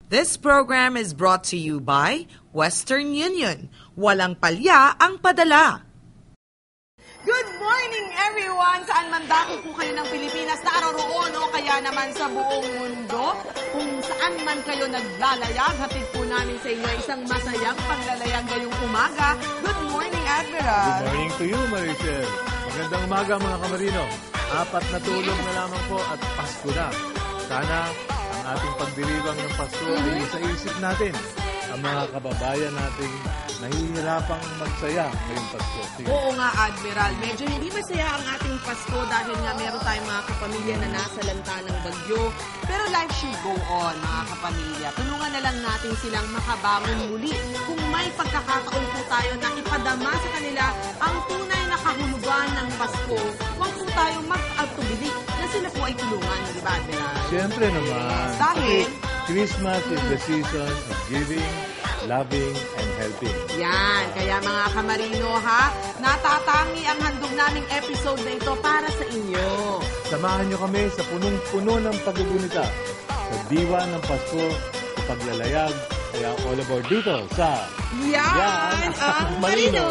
This program is brought to you by Western Union. Walang palya ang padala. Good morning everyone! Saan man dako po kayo ng Pilipinas, naroroon o kaya naman sa buong mundo. Kung saan man kayo naglalayag, hatid po namin sa inyo isang masayang paglalayag ngayong umaga. Good morning, Admiral! Good morning to you, Maricel. Magandang umaga mga kamarino. 4 na tulog na lamang po at Pasko na. Sana ang ating pagdiriwang ng Pasko ay sa isip natin ang mga kababayan nating nahihirapang magsaya ngayong Pasko. Sige. Oo nga, Admiral. Medyo hindi masaya ang ating Pasko dahil nga meron tayong mga kapamilya na nasa lanta ng bagyo. Pero life should go on, mga kapamilya. Tulungan na lang natin silang makabangon muli. Kung may pagkakataon po tayo na ipadama sa kanila ang tunay na kahulugan ng Pasko, huwag po tayo mag-atubili na sila po ay tulungan, di ba, Admiral? Siyempre naman. Dahil Christmas is the season of giving, loving, and helping. yan. Kaya mga kamarino ha, natatangi ang handog naming episode na ito para sa inyo. Samahan niyo kami sa punong-puno ng paggugunita sa diwa ng Pasko sa paglalayag. Kaya all aboard dito sa Yan ang Marino!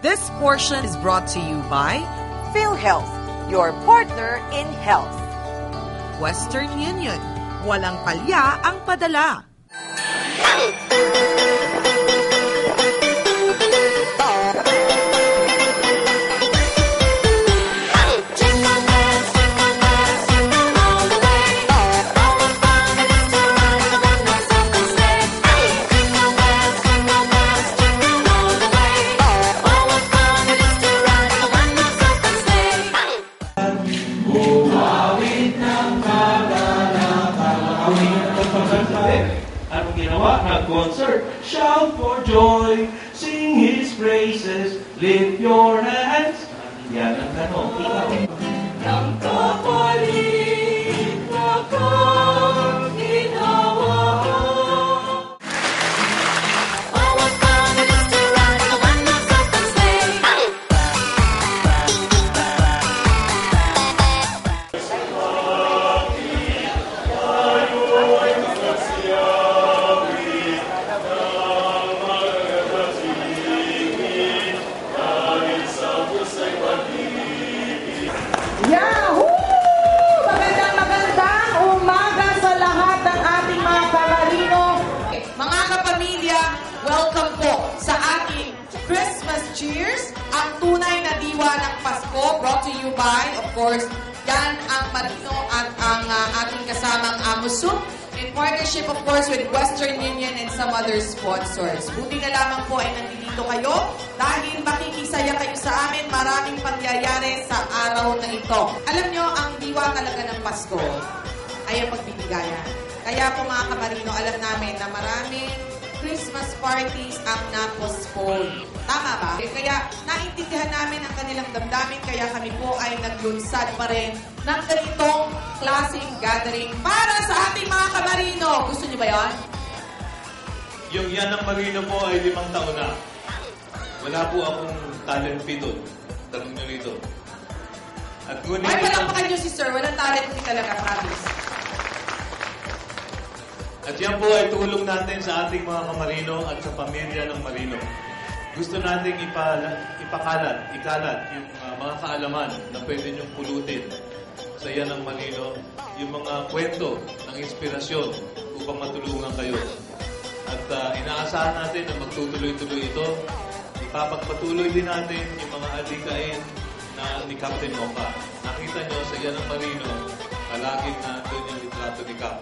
This portion is brought to you by PhilHealth, your partner in health. Western Union. Walang palya ang padala. Anong ginawa? Nag-concert. Shout for joy. Sing His praises. Lift your hands. Yan ang tanong. Ikaw. Ng kapalit na kaginawa. Yahoo! Magandang umaga sa lahat ng ating mga kamarino. Mga kapamilya, welcome po sa ating Christmas Cheers, ang tunay na diwa ng Pasko, brought to you by, of course, yan ang Marino at ang ating kasamang Amusum, in partnership, of course, with Western Union and some other sponsors. Buti na lamang po ay nandito kayo dahil makikisaya kayo sa amin. Maraming pangyayari sa araw na ito. Alam nyo, ang diwa talaga ng Pasko ay ang pagbibigayan. Kaya po mga kamarino, alam namin na maraming Christmas parties ang na-postpone. Tama ba? Kaya naintindihan namin ang kanilang damdamin, kaya kami po ay naglunsad pa rin ng ganitong klaseng gathering para sa ating mga kamarino. Gusto niyo ba yan? Yung yan ng Marino po ay 5 taon na. Wala po akong talent fee doon. Tanong nyo rito. At ngunit... Ay, palakpakan niyo si Sir. Walang talent fee talaga, promise. At yan po ay tulong natin sa ating mga kamarino at sa pamilya ng Marino. Gusto nating ikalat yung mga kaalaman na pwede niyong pulutin sa yan ng Marino, yung mga kwento ng inspirasyon upang matulungan kayo. At inaasahan natin na magtutuloy-tuloy ito. Ipapagpatuloy din natin yung mga adikain na ni Captain Mocha. Nakita nyo sa yan ng Marino, palaging na doon yung litrato ni Cap.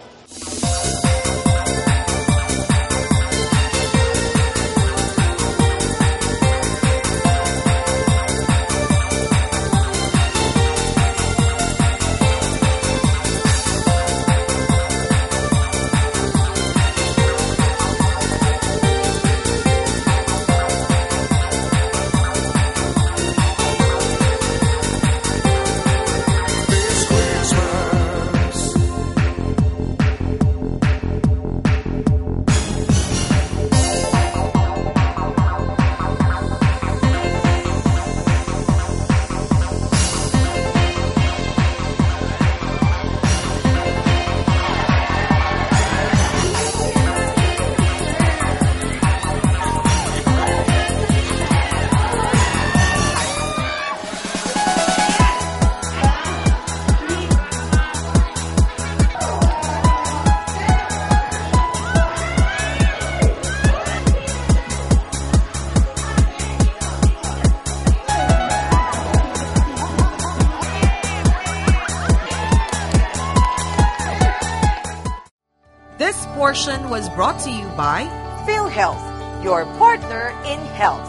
This portion was brought to you by PhilHealth, your partner in health.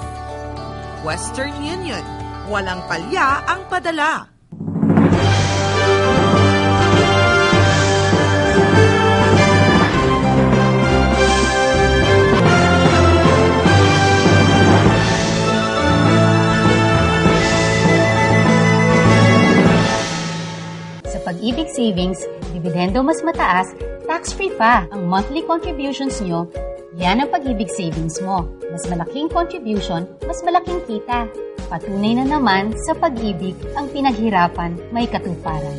Western Union. Walang palya ang padala. Sa Pag-ibig Savings, dividendo mas mataas, tax-free pa ang monthly contributions nyo. Yan ang Pag-ibig Savings mo. Mas malaking contribution, mas malaking kita. Patunay na naman sa pag-ibig ang pinaghirapan may katuparan.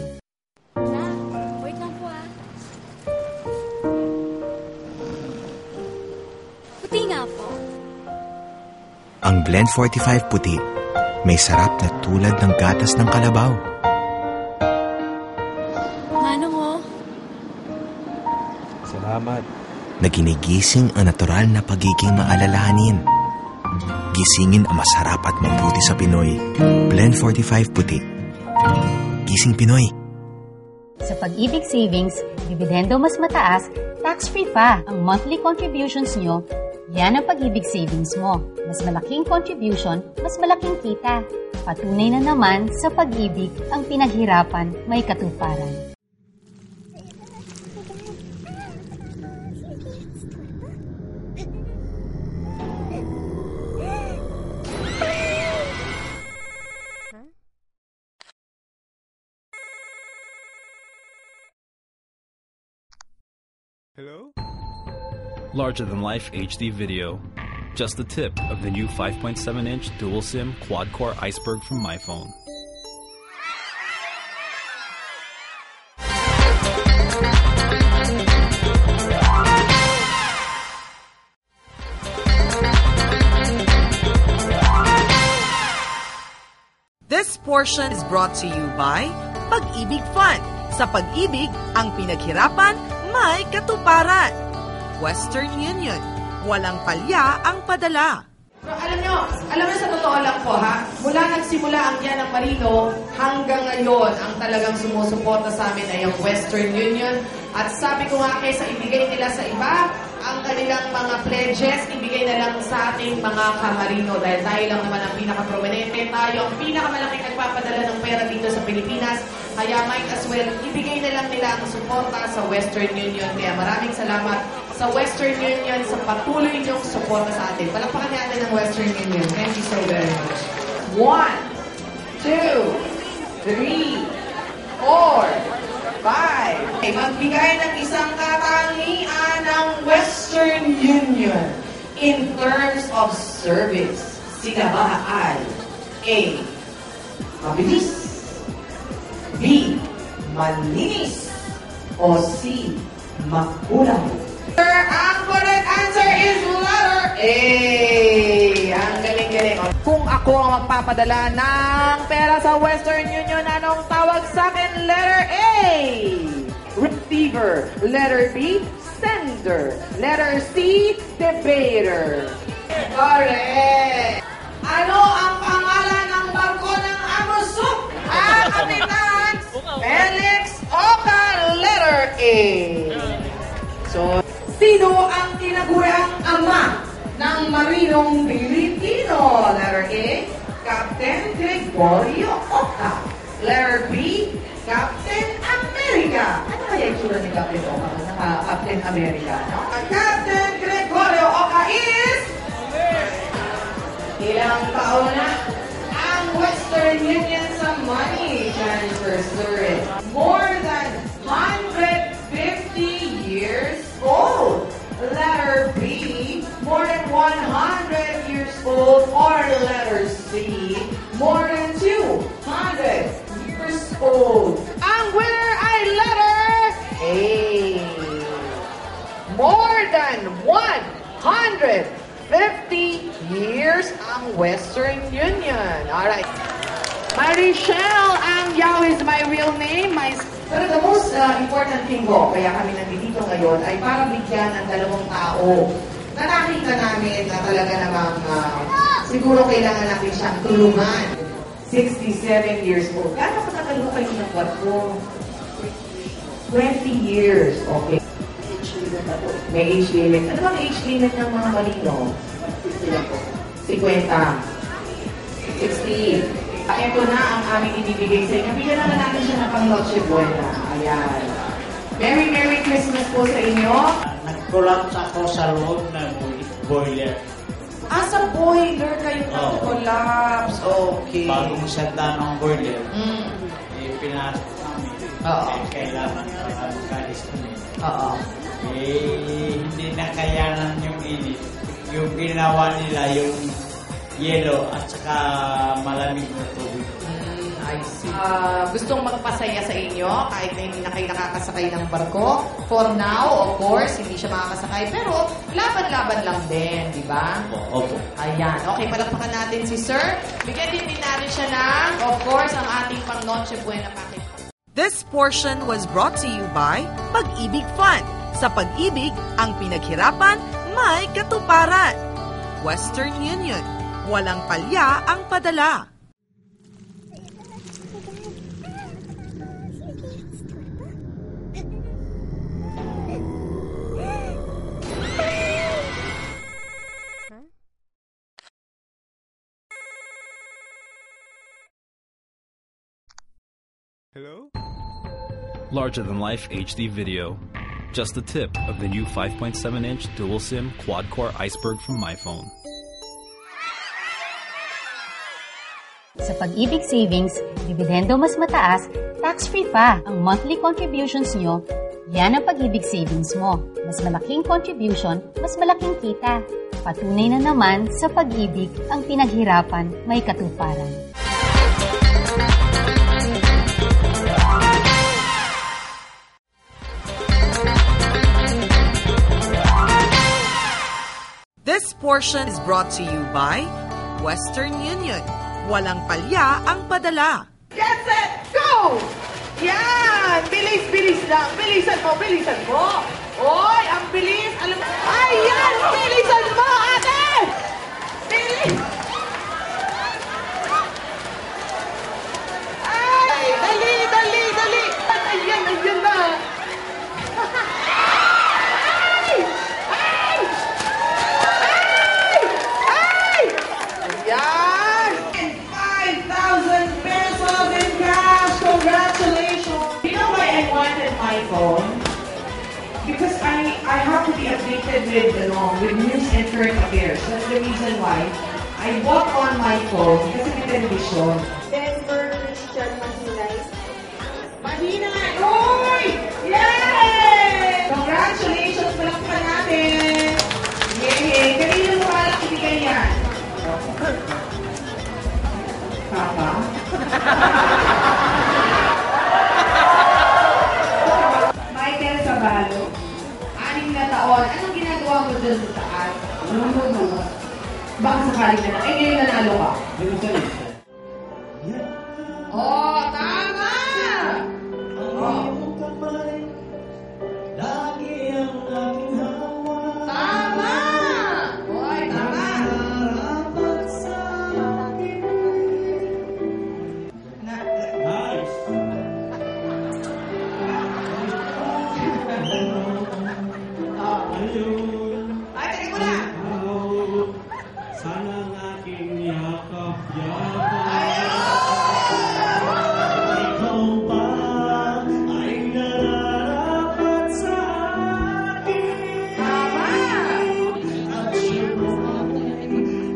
Wait lang po Puti nga po. Ang Blend 45 puti, may sarap na tulad ng gatas ng kalabaw. Manong oh. Salamat. Naginigising ang natural na pagiging maalalahanin. Gisingin ang masarap at mabuti sa Pinoy. Blend 45 puti. Gising Pinoy. Sa Pag-ibig Savings, dividendo mas mataas, tax-free pa ang monthly contributions nyo. Yan ang Pag-ibig Savings mo. Mas malaking contribution, mas malaking kita. Patunay na naman sa pag-ibig ang pinaghirapan may katuparan. Hello? Larger-than-life HD video. Just the tip of the new 5.7-inch dual-SIM quad-core Iceberg from MyPhone. This portion is brought to you by Pag-ibig Fund. Sa pag-ibig, ang pinaghirapan may katuparan. Western Union. Walang palya ang padala. So, alam nyo sa totoo lang po ha, mula nagsimula ang Yan ang Marino hanggang ngayon, ang talagang sumusuporta sa amin ay ang Western Union. At sabi ko nga kaysa ibigay nila sa iba, ang kanilang mga pledges, ibigay na lang sa ating mga kamarino dahil tayo lang naman ang pinaka-prominente, tayo ang pinakamalaking nagpapadala ng pera dito sa Pilipinas. Kaya might as well, ibigay na lang nila ang suporta sa Western Union. Kaya maraming salamat sa Western Union sa patuloy niyong suporta sa atin. Palakpakan natin ang Western Union. Thank you so very much. 1, 2, 3, 4, 5. Magbigay ng isang katangian ng Western Union in terms of service. Sila ba ay A. Mabilis, B. Malinis, o C. Makulay? Sir, ang correct answer is letter A. Ang galing-galing. Kung ako ang magpapadala ng pera sa Western Union, anong tawag sa akin? Letter A. Receiver. Letter B. Sender. Letter C. Debater. Correct. Ano ang pangalan ng barko ng Amosuk? Ang kapitan Felix Oca. Letter A. So, sino ang tinaguriang ama ng marinong Pilipino? Letter A, Captain Gregorio Oca. Letter B, Captain America. Ano kaya yung sura ni Captain Oca? Captain America, no? Captain Gregorio Oca is... Ilang taon na ang Western Union sa money transfer service? More than 150 years old. Letter B, more than 100 years old. Or letter C, more than 200 years old. Ang winner ay letter A. More than 150 years ang Western Union. Alright. Marichelle Ang Yao is my real name. Pero the most important thing ko, kaya kami nandito ngayon, ay para bigyan ang dalawang tao na nakita namin na talaga namang siguro kailangan natin siyang tulungan. 67 years old. Gano'n katagal kayo ng kwarto? 20 years. Okay. May age limit. Ano bang age limit ng mga marino? 50. 60. Ito na ang aming ibibigay sa inyo. Bigyan naman natin siya ng pang-Noche Buena. Ayan. Merry Christmas po sa inyo. Nag-collapse ako sa loob ng boiler. Sa boiler kayo nag-collapse. Okay. Bagong sanda ng boiler, pinasok namin. Kailangan para magalis kami. Hindi na kayanan yung init. Yung ginawa nila, yung yelo at saka malamig na tubig. I see. Gustong magpasaya sa inyo kahit na hindi na kayo nakakasakay ng barko. For now, of course, hindi siya makakasakay. Pero laban-laban lang din, di ba? Opo. Ayan. Okay, palakpakan natin si Sir. Bigyan din natin siya ng, of course, ang ating pang Noche Buena package. This portion was brought to you by Pag-ibig Fund. Sa Pag-ibig, ang pinaghirapan, may katuparan. Western Union. Walang palya ang padala. Hello? Larger-than-life HD video. Just the tip of the new 5.7-inch dual-SIM quad-core Iceberg from MyPhone. Sa Pag-ibig Savings, dividendo mas mataas, tax-free pa ang monthly contributions nyo. Yan ang Pag-ibig Savings mo. Mas malaking contribution, mas malaking kita. Patunay na naman sa pag-ibig ang pinaghirapan may katuparan. This portion is brought to you by Western Union. Walang palya ang padala. Get set, go! Yan! Bilis lang. Bilisan mo. Oy, ang bilis. Alam mo. Ayan! Bilisan mo, ate! Bilis! Ay! Dali! Ayan na. Ayan! 5,000 pesos in cash! Congratulations! You know why I wanted my phone? Because I have to be updated with news and current affairs. That's the reason why I bought on my phone kasi may television. Denver Christian Mahinay. Mahinay! Oy! Yay! Congratulations! Palakpakan natin! Yay! Kanina mo alak ibigay yan? Papa? Michael Sabalo, 6 na taon. Anong ginagawa mo dyan sa taas? Baka sakaling na ngayon nanalo ka. Oh, tama! Tama! Oy, tama! Ay, teka muna! Sana ang aking yakap. Ikaw ba ay nararapat sa akin? Tama! At siyempre,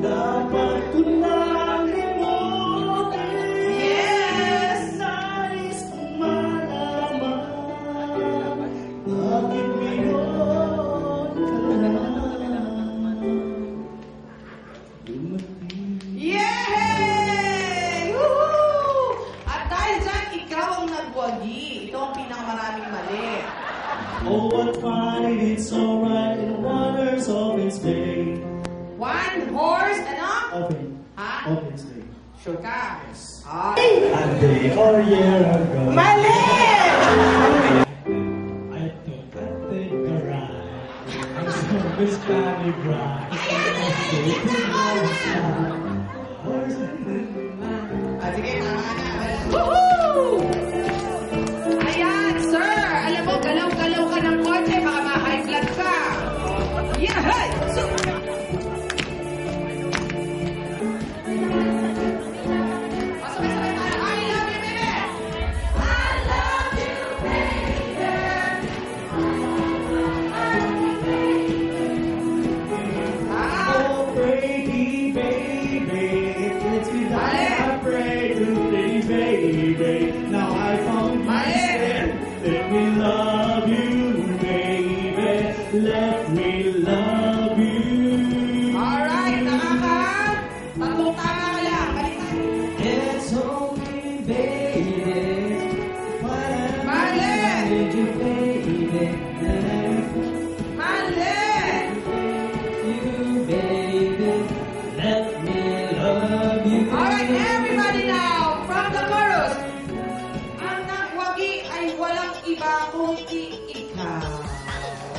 dapat ko lang limutin. Yes! Nais kong malaman, bakit ngayon ka lang dumating? Yay! Woohoo! At dahil dyan, ikaw ang nagwagi. Ito ang pinakamaraming mali. Oh, what fun it's so right in the waters of its day. One horse, ano? Open. Ha? Open day. Sure ka? Ay! A day or year ago. Mali! I took a ride. I saw Miss Fanny Bride. Sige, tama na. Woohoo! Ayan, sir! Alam mo, galaw-galaw ka ng konti, baka ma-high blood ka. let me love you. Alright, tatlong tama kaya. Balikan. It's only, baby, Marlene! did you, baby, Marlene! you, baby, let me love you. Alright, everybody now, from the chorus. Ang nagwagi ay walang iba kundi ikaw.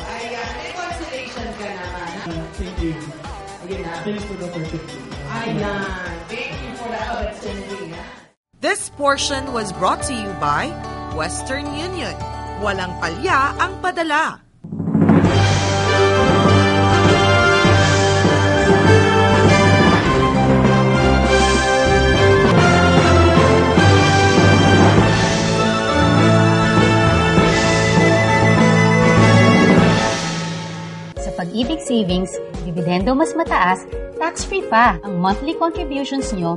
Ayan, may consolation ka naman. Thank you. Ayan na. Thanks for the opportunity. Ayan, thank you for the opportunity. This portion was brought to you by Western Union. Walang palya ang padala. Sa Pag-ibig Savings, dividendo mas mataas, tax-free pa ang monthly contributions nyo.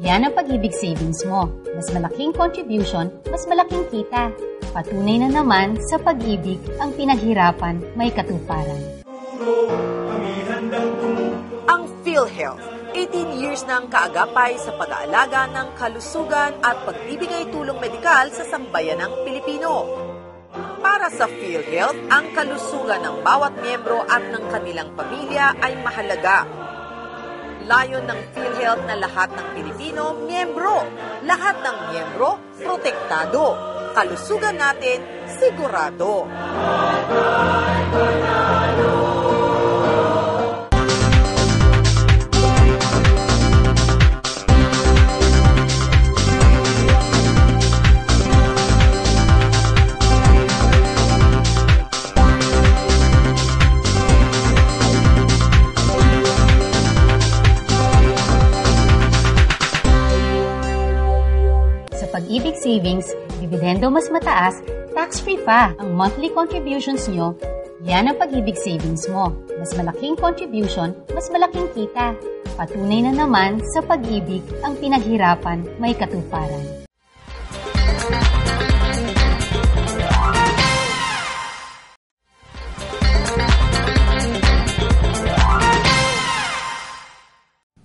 Yan ang Pag-ibig Savings mo. Mas malaking contribution, mas malaking kita. Patunay na naman sa pag-ibig ang pinaghirapan may katuparan. Ang PhilHealth, 18 years na ang kaagapay sa pag-aalaga ng kalusugan at pagbibigay tulong medikal sa sambayanang Pilipino. Para sa PhilHealth, ang kalusugan ng bawat miyembro at ng kanilang pamilya ay mahalaga. Layon ng PhilHealth na lahat ng Pilipino, miyembro. Lahat ng miyembro, protektado. Kalusugan natin, sigurado. Pag-ibig Savings, dividendo mas mataas, tax-free pa ang monthly contributions nyo. Yan ang Pag-ibig Savings mo. Mas malaking contribution, mas malaking kita. Patunay na naman sa pag-ibig ang pinaghirapan may katuparan.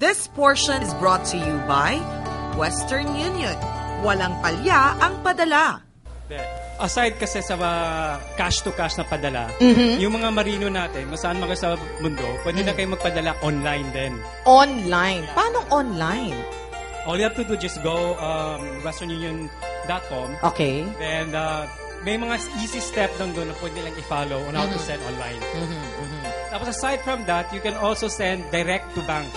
This portion is brought to you by Western Union. Walang palya ang padala. Aside kasi sa cash-to-cash na padala, yung mga marino natin, masaan man kayo sa mundo, pwede na kayo magpadala online din. Online? Paano online? All you have to do, just go westernunion.com. Okay. Then, may mga easy step lang doon na pwede lang i-follow on how to send online. Tapos aside from that, you can also send direct to bank.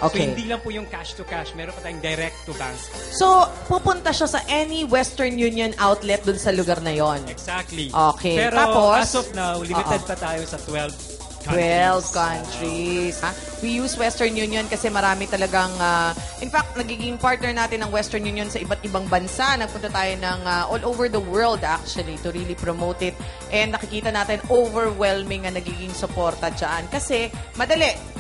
Okay. So, hindi lang po yung cash-to-cash. Meron pa tayong direct-to-bank. So, pupunta siya sa any Western Union outlet dun sa lugar na yon. Exactly. Okay. Pero tapos, as of now, limited pa tayo sa 12 countries. We use Western Union kasi marami talagang, in fact, nagiging partner natin ng Western Union sa iba't ibang bansa. Nagpunta tayo ng all over the world actually to really promote it. And nakikita natin overwhelming na nagiging suporta dyan. Kasi, madali.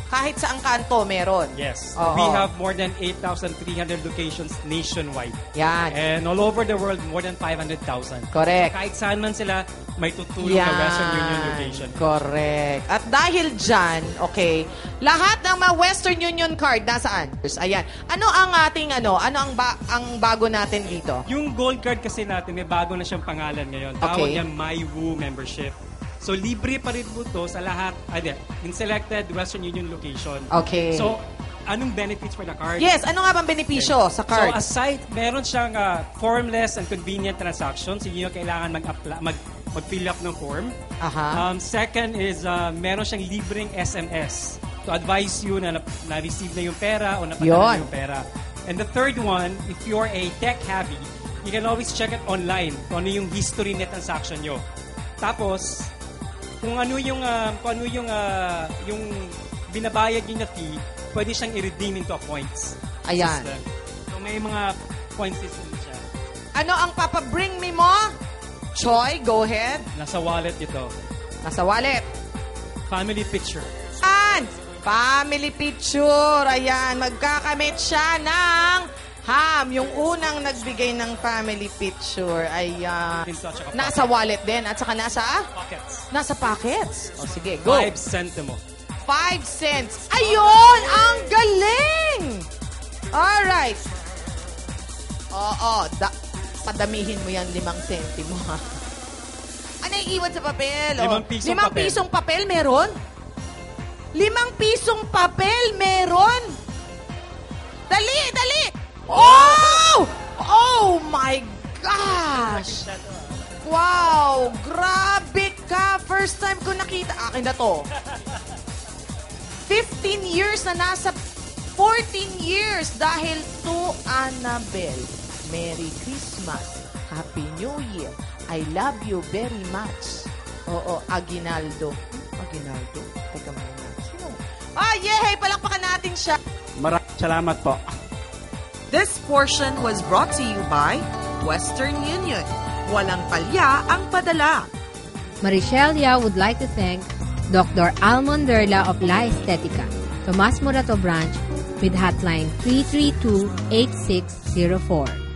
Kahit saan kanto, meron. Yes. Oo. We have more than 8,300 locations nationwide. Yan. And all over the world, more than 500,000. Correct. So kahit saan man sila, may tutulong na Western Union location. Correct. At dahil dyan, okay, lahat ng mga Western Union card, nasaan? Ayan. Ano ang ating, ano ang bago natin dito? Yung gold card kasi natin, may bago na siyang pangalan ngayon. Tawag Okay. yan MyWoo membership. So, libre pa rin po to sa lahat, in selected Western Union location. Okay. So, anong benefits for the card? Yes, ano nga bang benepisyo sa card? So, aside, meron siyang formless and convenient transactions. Hindi nyo kailangan mag-fill up ng form. Aha. Second is, meron siyang libreng SMS to advise you na na-receive na yung pera o napadala na yung pera. And the third one, if you're a tech-heavy, you can always check it online kung ano yung history na transaction nyo. Tapos, kung ano yung binabayad niyo na fee, pwede siyang i-redeem into points. Ayan. So may mga points system siya. Ano ang papabring me mo? Choi, go ahead. Nasa wallet ito. Nasa wallet. Family picture. And family picture. Ayan, magkakamit siya ng Ham, yung unang nagbigay ng family picture ay Pinto at saka nasa wallet din at saka nasa pockets. nasa pockets. O sige, go. 5 centimo. 5 cents. Ayun! Ang galing! Alright. Oo, padamihin mo yan 5 sentimo, ha? Ano yung iwan sa papel? 5 pisong 5 papel. pisong papel meron? 5 pisong papel meron? Dali, dali! Oh! Oh my gosh! Wow! Grabe ka! First time ko nakita. Akin na to. 15 years na nasa 14 years dahil to Annabelle. Merry Christmas. Happy New Year. I love you very much. Oo, Aguinaldo. Aguinaldo? Teka muna. Sino? Yay! Palakpakan natin siya. Maraming salamat po. This portion was brought to you by Western Union. Walang palya ang padala. Marichelle Yao would like to thank Dr. Almond Derla of La Estetica, Tomas Morato Branch, with hotline 332-8604.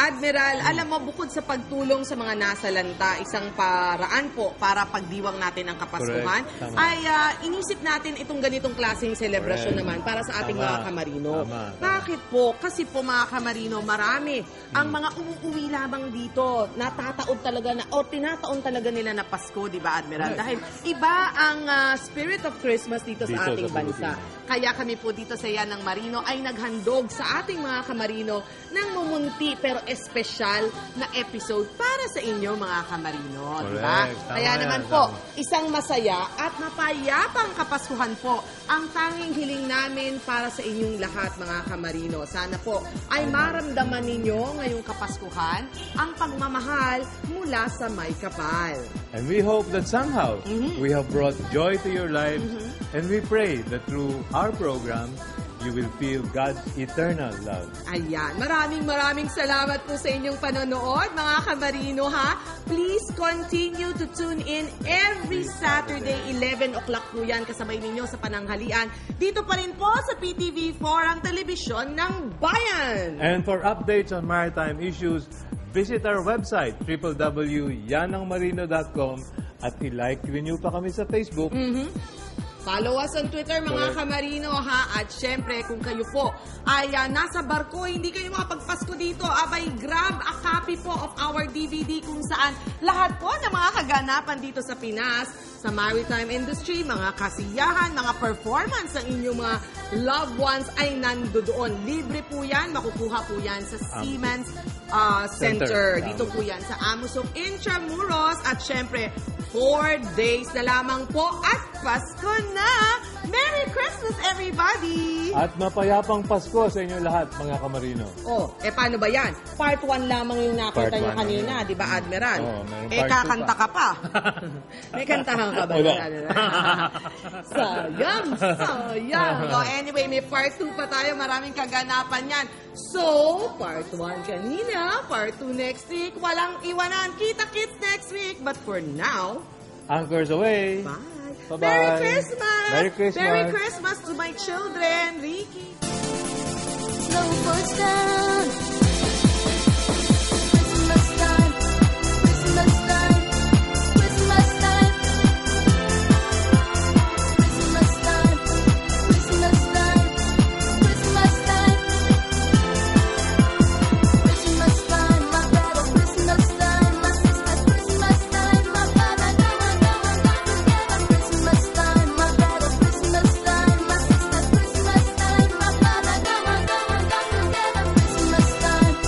Admiral, alam mo, bukod sa pagtulong sa mga nasa lanta, isang paraan po para pagdiwang natin ang Kapaskuhan, ay inisip natin itong ganitong klaseng selebrasyon naman para sa ating mga kamarino. Bakit po? Kasi po mga kamarino, marami ang mga umuuwi lamang dito, natataon talaga na, o tinataon talaga nila na Pasko, di ba, Admiral? Dahil iba ang spirit of Christmas dito sa ating bansa. Kaya kami po dito sa Yan ng Marino ay naghandog sa ating mga kamarino ng mumunti pero espesyal na episode para sa inyo mga kamarino. Diba? Kaya naman po, isang masaya at mapayapang Kapaskuhan po ang tanging hiling namin para sa inyong lahat mga kamarino. Sana po ay maramdaman ninyo ngayong Kapaskuhan ang pagmamahal mula sa may kapal. And we hope that somehow we have brought joy to your lives, and we pray that through our program, you will feel God's eternal love. Ayan. Maraming salamat po sa inyong panonood, mga kamarino, ha? Please continue to tune in every Saturday, 11 o'clock po yan, kasabay ninyo sa pananghalian. Dito pa rin po sa PTV4, ang telebisyon ng bayan. And for updates on maritime issues, visit our website, www.yanangmarino.com, at i-like nyo pa kami sa Facebook. Follow us on Twitter, mga kamarino, ha? At syempre, kung kayo po ay nasa barko, hindi kayo makapagpasko dito, abay, grab a copy po of our DVD kung saan lahat po ng mga kaganapan dito sa Pinas, sa maritime industry, mga kasiyahan, mga performance ng inyong mga loved ones ay nandoon. Libre po yan, makukuha po yan sa Siemens Center. Dito po yan sa Amusok Intramuros. At syempre, 4 days na lamang po at Pasko na! Merry Christmas, everybody! At mapayapang Pasko sa inyo lahat, mga kamarino. Paano ba yan? Part 1 lamang yung nakita nyo kanina, di ba, Admiral? Kakanta ka pa. May kantahan ka ba? Sayang! Anyway, may part 2 pa tayo. Maraming kaganapan yan. So, part 1 kanina, part 2 next week. Walang iwanan. Kita-kits next week. But for now, anchors away. Bye. Bye-bye. Merry Christmas! Merry Christmas! Merry Christmas to my children, Ricky! Slow push down. Christmas time. Christmas time. Christmas time. Christmas time. Christmas time. Christmas time. Christmas time. My brother, Christmas time. My sister, Christmas time. My father, come on together. Christmas time. My brother, Christmas time. My sister, Christmas time. My father, come on together. Christmas time. Christmas time.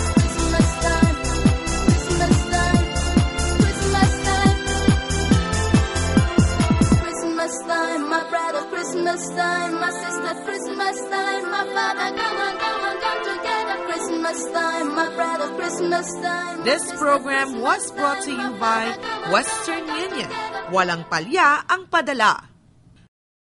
Christmas time. Christmas time. Christmas time. Christmas time. Christmas time. My brother, Christmas time. My sister, Christmas time. My father, come together. Christmas time. My brother, Christmas time. This program was brought to you by Western Union. Walang palya ang padala.